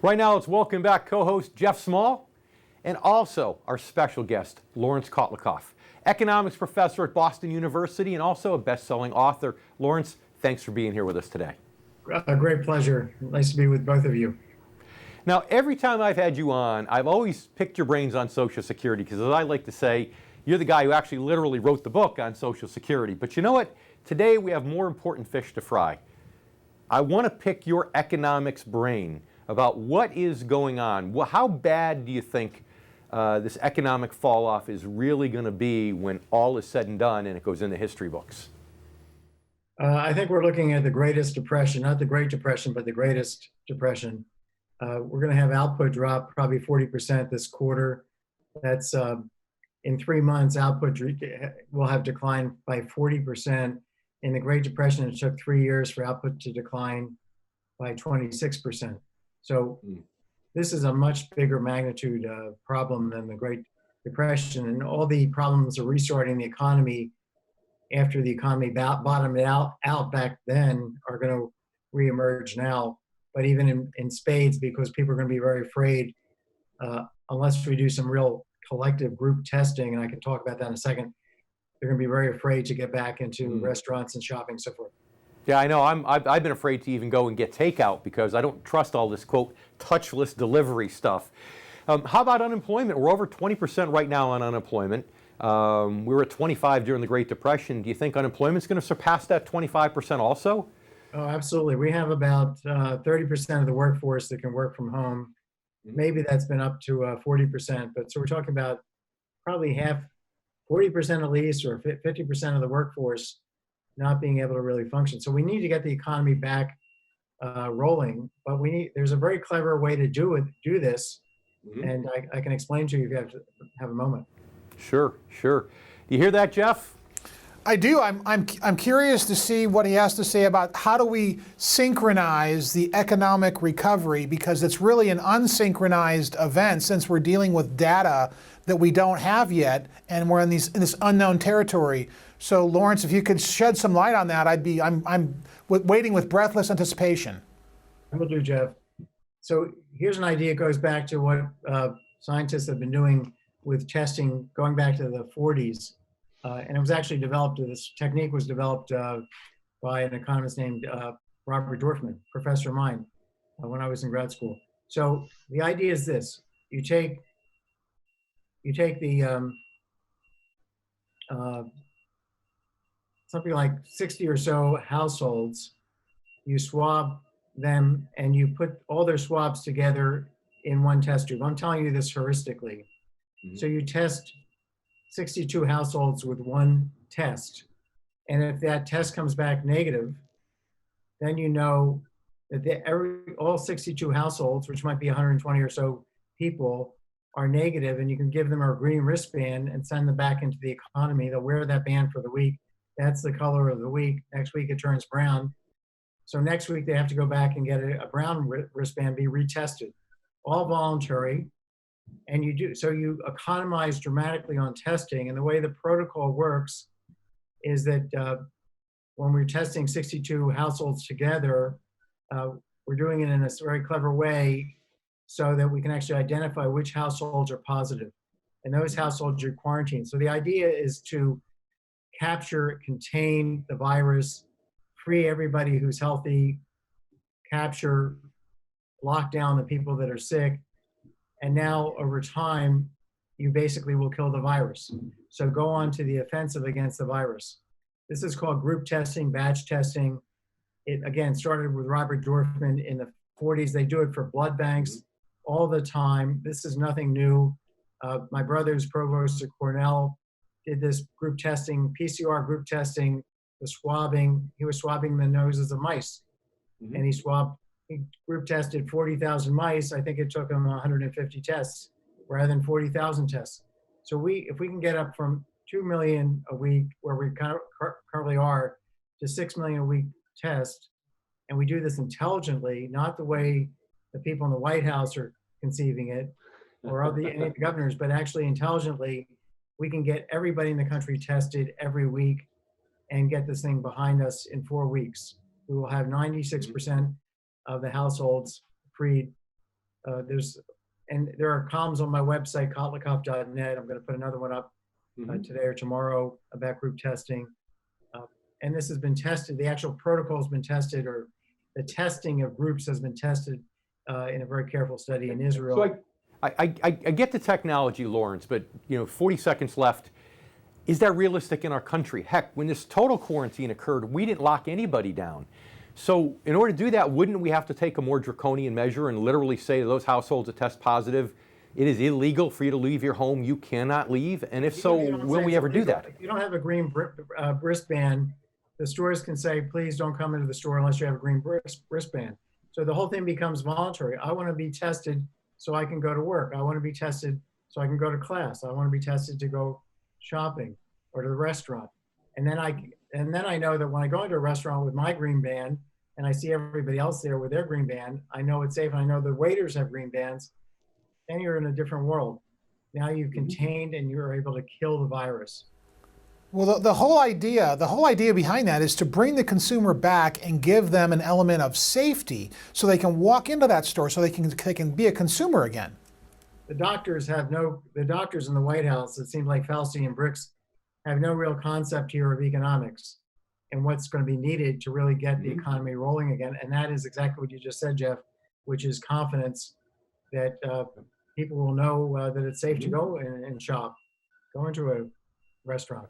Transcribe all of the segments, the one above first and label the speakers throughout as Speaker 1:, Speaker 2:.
Speaker 1: Right now, let's welcome back co-host Jeff Small and also our special guest, Laurence Kotlikoff, economics professor at Boston University and also a best-selling author. Laurence, thanks for being here with us today.
Speaker 2: A great pleasure. Nice to be with both of you.
Speaker 1: Now, every time I've had you on, I've always picked your brains on Social Security because, as I like to say, you're the guy who actually literally wrote the book on Social Security. But you know what? Today we have more important fish to fry. I want to pick your economics brain about what is going on. Well, how bad do you think this economic fall-off is really going to be when all is said and done and it goes in the history books?
Speaker 2: I think we're looking at the greatest depression, not the Great Depression, but the greatest depression. We're going to have output drop probably 40% this quarter. That's in 3 months, output will have declined by 40%. In the Great Depression, it took 3 years for output to decline by 26%. So this is a much bigger magnitude problem than the Great Depression. And all the problems of restarting the economy after the economy bottomed out back then are going to reemerge now. But even in spades, because people are going to be very afraid, unless we do some real collective group testing, and I can talk about that in a second, they're going to be very afraid to get back into restaurants and shopping and so forth.
Speaker 1: Yeah, I know. I've been afraid to even go and get takeout because I don't trust all this, quote, touchless delivery stuff. How about unemployment? We're over 20% right now on unemployment. We were at 25 during the Great Depression. Do you think unemployment's going to surpass that 25% also?
Speaker 2: Oh, absolutely. We have about 30% of the workforce that can work from home. Maybe that's been up to 40%, but so we're talking about probably 40% at least, or 50% of the workforce not being able to really function. So we need to get the economy back rolling, but there's a very clever way to do this, and I can explain to you if you have a moment.
Speaker 1: Sure. Do you hear that, Jeff?
Speaker 3: I do. I'm curious to see what he has to say about how do we synchronize the economic recovery, because it's really an unsynchronized event since we're dealing with data that we don't have yet, and we're in this unknown territory. So, Laurence, if you could shed some light on that, I'm waiting with breathless anticipation.
Speaker 2: I will do, Jeff. So here's an idea. It goes back to what scientists have been doing with testing going back to the 40s. And it was actually developed, this technique was developed by an economist named Robert Dorfman, professor of mine, when I was in grad school. So the idea is this: you take the something like 60 or so households, you swab them, and you put all their swabs together in one test tube. I'm telling you this heuristically. So you test 62 households with one test. And if that test comes back negative, then you know that all 62 households, which might be 120 or so people, are negative, and you can give them a green wristband and send them back into the economy. They'll wear that band for the week. That's the color of the week. Next week it turns brown. So next week they have to go back and get a brown wristband, be retested. All voluntary. And you economize dramatically on testing. And the way the protocol works is that when we're testing 62 households together, we're doing it in a very clever way so that we can actually identify which households are positive. And those households are quarantined. So the idea is to capture, contain the virus, free everybody who's healthy, capture, lock down the people that are sick. And now, over time, you basically will kill the virus. So go on to the offensive against the virus. This is called group testing, batch testing. It, again, started with Robert Dorfman in the 40s. They do it for blood banks all the time. This is nothing new. My brother's provost at Cornell did this group testing, PCR group testing, the swabbing. He was swabbing the noses of mice. And he group tested 40,000 mice. I think it took him 150 tests rather than 40,000 tests. So if we can get up from 2 million a week, where we currently are, to 6 million a week test, and we do this intelligently, not the way the people in the White House are conceiving it, or any of the governors, but actually intelligently, we can get everybody in the country tested every week and get this thing behind us in 4 weeks. We will have 96% of the households freed And there are columns on my website, kotlikoff.net. I'm going to put another one up today or tomorrow about group testing. And this has been tested. The actual protocol has been tested, or the testing of groups has been tested in a very careful study in Israel.
Speaker 1: So I get the technology, Laurence, but 40 seconds left. Is that realistic in our country? Heck, when this total quarantine occurred, we didn't lock anybody down. So in order to do that, wouldn't we have to take a more draconian measure and literally say to those households that test positive, it is illegal for you to leave your home, you cannot leave? And if so, will we ever do that?
Speaker 2: If you don't have a green wristband, the stores can say, please don't come into the store unless you have a green wristband. So the whole thing becomes voluntary. I want to be tested so I can go to work. I want to be tested so I can go to class. I want to be tested to go shopping or to the restaurant. And then I know that when I go into a restaurant with my green band and I see everybody else there with their green band, I know it's safe. And I know the waiters have green bands. Then you're in a different world. Now you've contained and you're able to kill the virus.
Speaker 3: Well, the whole idea behind that is to bring the consumer back and give them an element of safety so they can walk into that store, so they can be a consumer again.
Speaker 2: The doctors in the White House, it seems like Fauci and Bricks, have no real concept here of economics and what's going to be needed to really get the economy rolling again. And that is exactly what you just said, Jeff, which is confidence that people will know that it's safe to go and shop, go into a restaurant.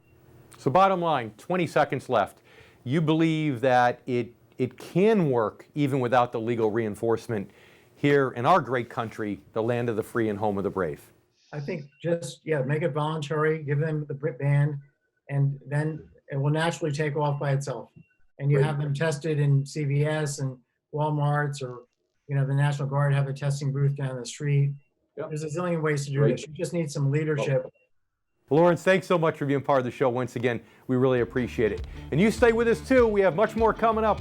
Speaker 1: So bottom line, 20 seconds left. You believe that it can work even without the legal reinforcement here in our great country, the land of the free and home of the brave?
Speaker 2: I think make it voluntary, give them the band, and then it will naturally take off by itself. And you have them tested in CVS and Walmarts, or the National Guard have a testing booth down the street. Yep. There's a zillion ways to do this. You just need some leadership.
Speaker 1: Laurence, thanks so much for being part of the show once again. We really appreciate it. And you stay with us too. We have much more coming up.